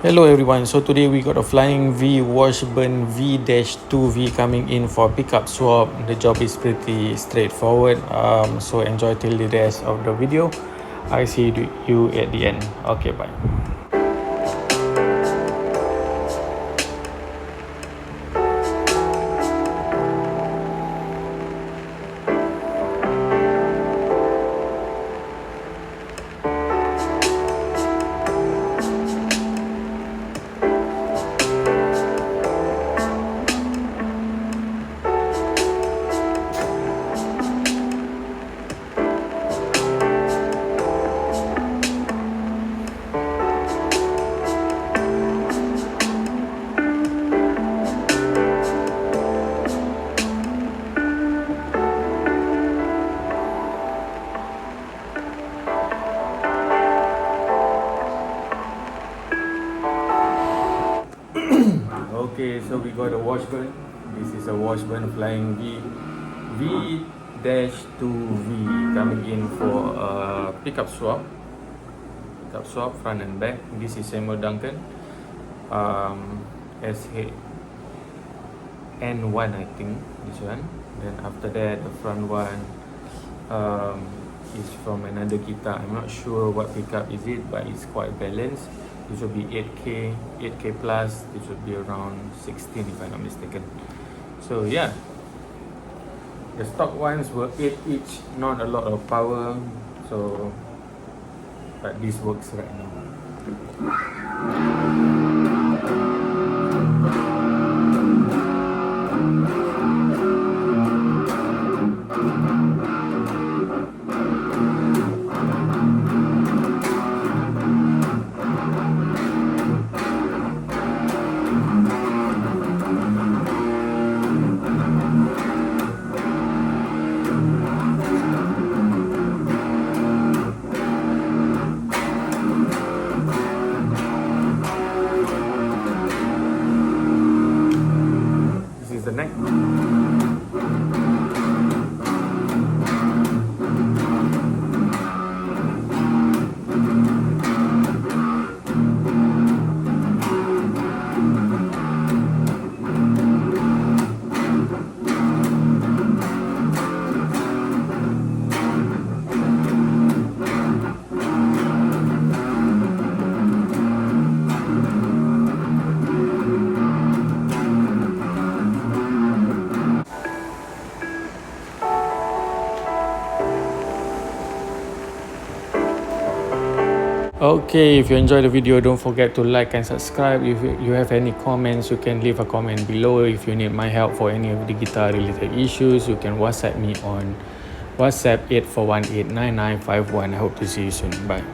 Hello everyone, so today we got a Flying V Washburn V-2V coming in for pickup swap. The job is pretty straightforward, so enjoy till the rest of the video. I see you at the end. Okay, bye. Okay, so we got a Washburn. This is a Washburn Flying V-2V coming in for a pickup swap. Front and back. This is Samuel Duncan. SN1 I think, this one. Then after that the front one is from another guitar. I'm not sure what pickup is it, but it's quite balanced. This will be 8K plus. This would be around 16 if I'm not mistaken. So yeah, the stock ones were 8 each, not a lot of power, so but this works right now. The neck. Okay, if you enjoyed the video, don't forget to like and subscribe. If you have any comments, you can leave a comment below. If you need my help for any of the guitar related issues, you can WhatsApp me on WhatsApp 841-89951. I hope to see you soon. Bye.